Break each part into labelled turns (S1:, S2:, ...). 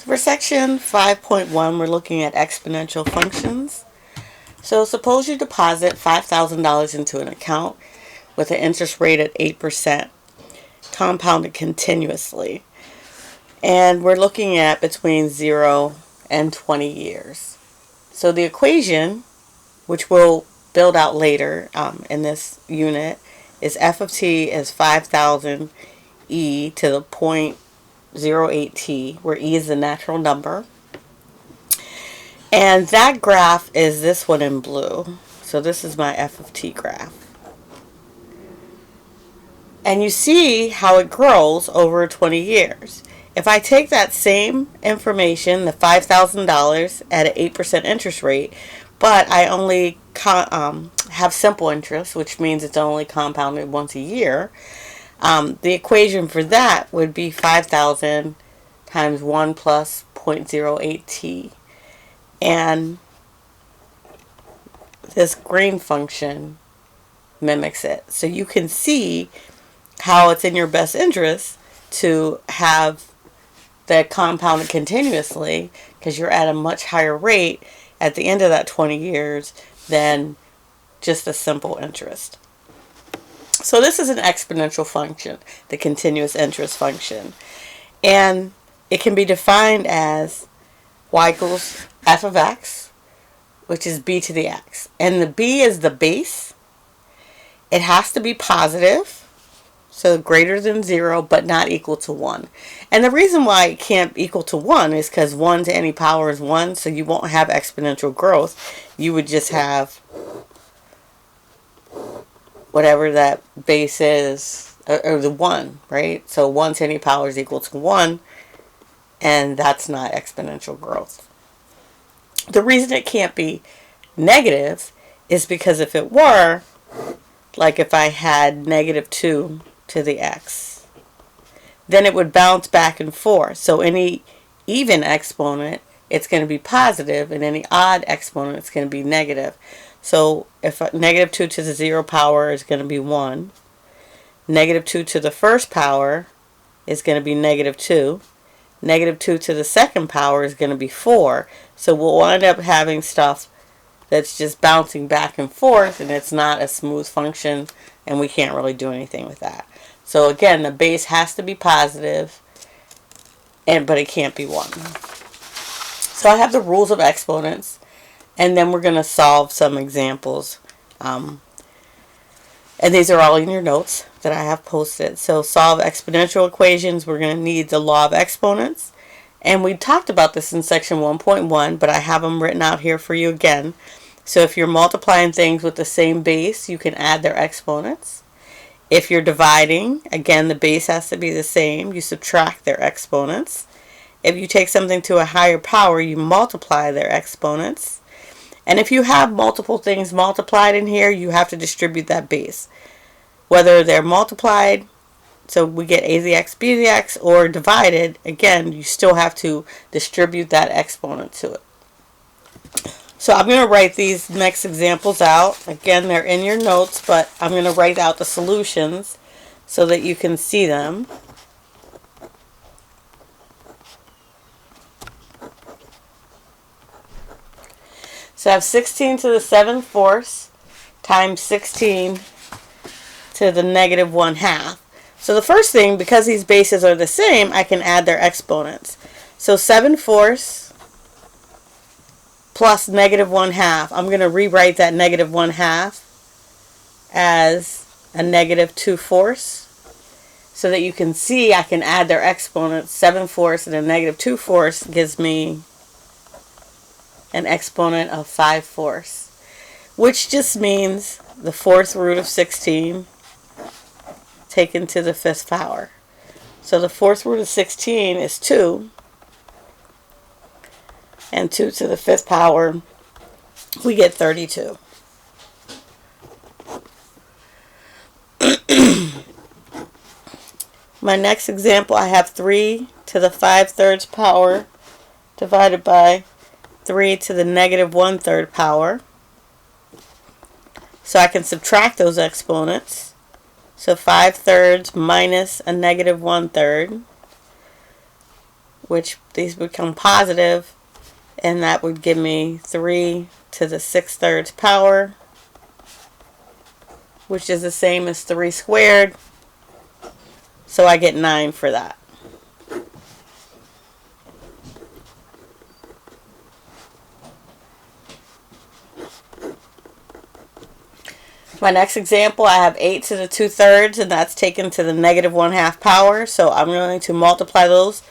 S1: So for section 5.1, we're looking at exponential functions. So suppose you deposit $5,000 into an account with an interest rate at 8%, compounded continuously. And we're looking at between 0 and 20 years. So the equation, which we'll build out later in this unit, is f of t is 5,000 e to the 0.08t, where e is the natural number. And that graph is this one in blue. So this is my f of t graph. And you see how it grows over 20 years. If I take that same information, the $5,000 at an 8% interest rate, but I only have simple interest, which means it's only compounded once a year, the equation for that would be 5,000 times 1 plus 0.08t. And this green function mimics it. So you can see how it's in your best interest to have that compounded continuously, because you're at a much higher rate at the end of that 20 years than just a simple interest. So this is an exponential function, the continuous interest function. And it can be defined as y equals f of x, which is b to the x. And the b is the base. It has to be positive, so greater than 0, but not equal to 1. And the reason why it can't equal to 1 is because 1 to any power is 1, so you won't have exponential growth. You would just have whatever that base is, or the 1, right? So 1 to any power is equal to 1, and that's not exponential growth. The reason it can't be negative is because if it were, like if I had negative 2 to the x, then it would bounce back and forth. So any even exponent, it's going to be positive, and any odd exponent, it's going to be negative. So if negative 2 to the 0 power is going to be 1, negative 2 to the first power is going to be negative 2, negative 2 to the second power is going to be 4. So we'll wind up having stuff that's just bouncing back and forth, and it's not a smooth function, and we can't really do anything with that. So again, the base has to be positive, but it can't be 1. So I have the rules of exponents, and then we're going to solve some examples. And these are all in your notes that I have posted. So solve exponential equations, we're going to need the law of exponents. And we talked about this in section 1.1, but I have them written out here for you again. So if you're multiplying things with the same base, you can add their exponents. If you're dividing, again, the base has to be the same. You subtract their exponents. If you take something to a higher power, you multiply their exponents. And if you have multiple things multiplied in here, you have to distribute that base. Whether they're multiplied, so we get a to the x, b to the x, or divided, again, you still have to distribute that exponent to it. So I'm going to write these next examples out. Again, they're in your notes, but I'm going to write out the solutions so that you can see them. So I have 16 to the 7th fourths times 16 to the negative 1/2. So the first thing, because these bases are the same, I can add their exponents. So 7 fourths plus negative 1/2. I'm going to rewrite that negative 1/2 as a negative 2 fourths, so that you can see I can add their exponents. 7 fourths and a negative 2 fourths gives me an exponent of 5 fourths, which just means the 4th root of 16 taken to the 5th power. So the 4th root of 16 is 2. And 2 to the 5th power, we get 32. My next example, I have 3 to the 5/3 power divided by 3 to the negative 1/3 power. So I can subtract those exponents. So 5/3 minus a negative 1/3 which these become positive, and that would give me 3 to the 6/3 power, which is the same as 3 squared. So I get 9 for that. My next example, I have 8 to the 2/3, and that's taken to the negative 1/2 power. So I'm going to multiply those.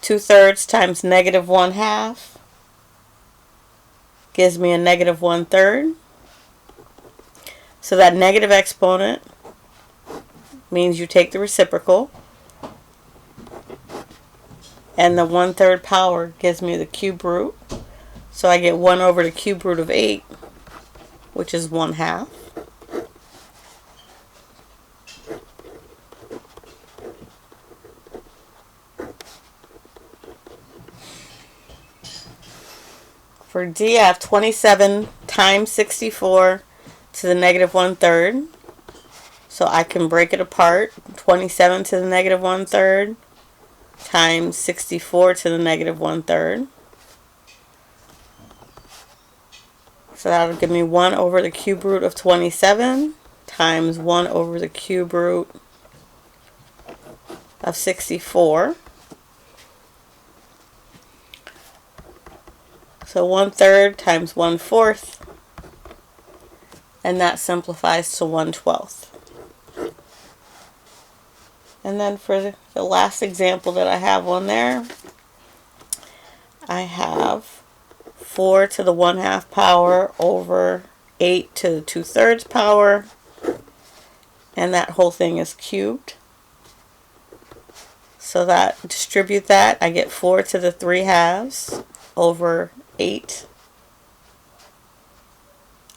S1: 2/3 times negative 1/2 gives me a negative 1/3. So that negative exponent means you take the reciprocal. And the 1/3 power gives me the cube root. So I get 1 over the cube root of 8, which is 1/2. For D, I have 27 times 64 to the negative 1/3. So I can break it apart. 27 to the negative 1/3 times 64 to the negative 1/3. So that'll give me 1 over the cube root of 27 times 1 over the cube root of 64. So 1/3 times 1/4, and that simplifies to 1/12. And then for the last example that I have on there, I have 4 to the 1/2 power over 8 to the 2/3 power, and that whole thing is cubed. So that, distribute that, I get 4 to the 3/2 over 8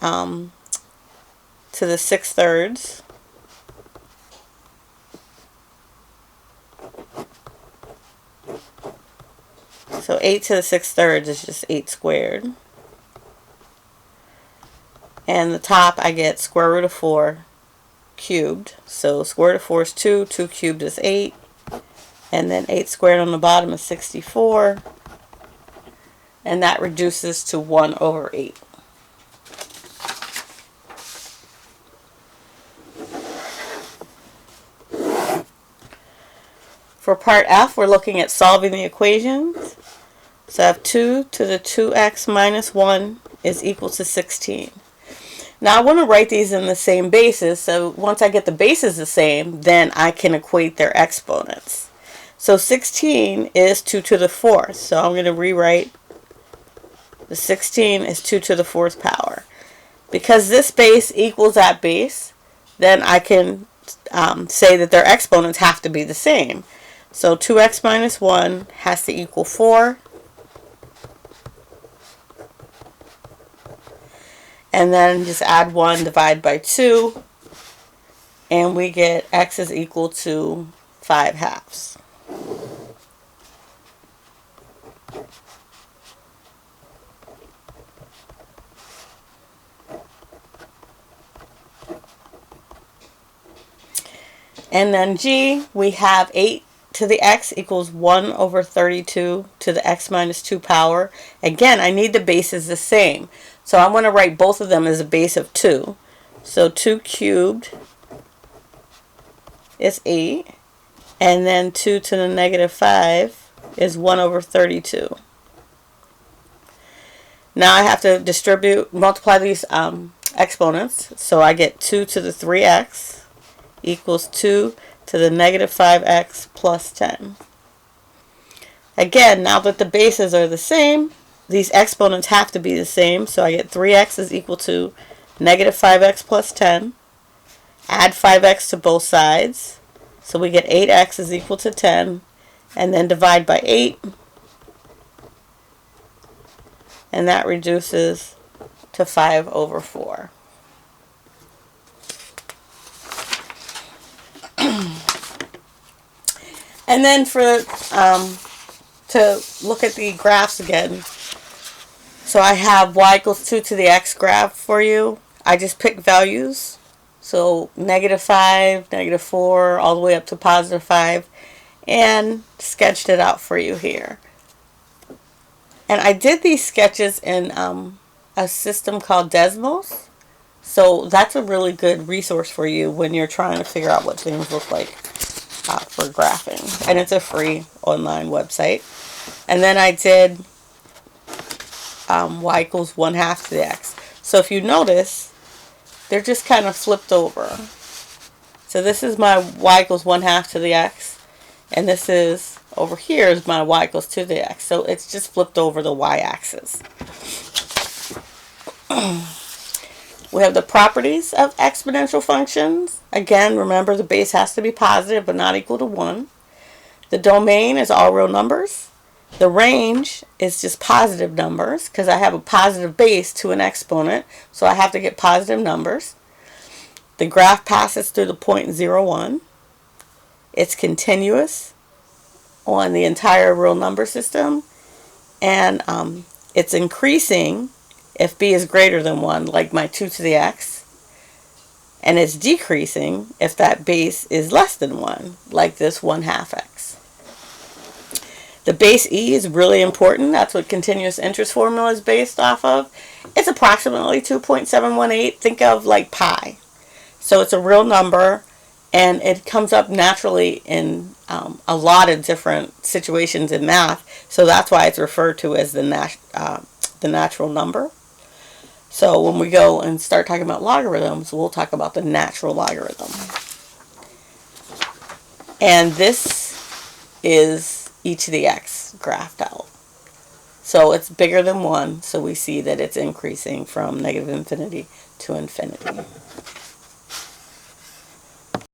S1: to the 6/3. So 8 to the 6/3 is just 8 squared. And the top, I get square root of 4 cubed. So square root of 4 is 2, 2 cubed is 8. And then 8 squared on the bottom is 64. And that reduces to 1 over 8. For part F, we're looking at solving the equations. So I have 2 to the 2x minus 1 is equal to 16. Now I want to write these in the same basis, so once I get the bases the same, then I can equate their exponents. So 16 is 2 to the 4th, so I'm going to rewrite the 16 is 2 to the 4th power. Because this base equals that base, then I can say that their exponents have to be the same. So 2x minus 1 has to equal 4. And then just add 1, divide by 2. And we get x is equal to 5/2. And then G, we have 8 to the x equals 1 over 32 to the x minus 2 power. Again, I need the bases the same. So I'm going to write both of them as a base of 2. So 2 cubed is 8. And then 2 to the negative 5 is 1 over 32. Now I have to multiply these exponents. So I get 2 to the 3x equals 2 to the negative 5x plus 10. Again, now that the bases are the same, these exponents have to be the same. So I get 3x is equal to negative 5x plus 10. Add 5x to both sides. So we get 8x is equal to 10. And then divide by 8. And that reduces to 5 over 4. And then to look at the graphs again, so I have y equals 2 to the x graph for you. I just pick values, so negative 5, negative 4, all the way up to positive 5. and sketched it out for you here. And I did these sketches in a system called Desmos. So that's a really good resource for you when you're trying to figure out what things look like for graphing. And it's a free online website. And then I did y equals 1/2 to the x. So if you notice, they're just kind of flipped over. So this is my y equals 1/2 to the x. And this is, over here is my y equals 2 to the x. So it's just flipped over the y-axis. We have the properties of exponential functions. Again, remember the base has to be positive but not equal to 1. The domain is all real numbers. The range is just positive numbers because I have a positive base to an exponent, so I have to get positive numbers. The graph passes through the point 0, 1. It's continuous on the entire real number system, and it's increasing if b is greater than 1, like my 2 to the x, and it's decreasing if that base is less than 1, like this 1/2 x. The base e is really important. That's what continuous interest formula is based off of. It's approximately 2.718. Think of like pi. So it's a real number, and it comes up naturally in a lot of different situations in math. So that's why it's referred to as the natural number. So when we go and start talking about logarithms, we'll talk about the natural logarithm. And this is e to the x graphed out. So it's bigger than 1, so we see that it's increasing from negative infinity to infinity.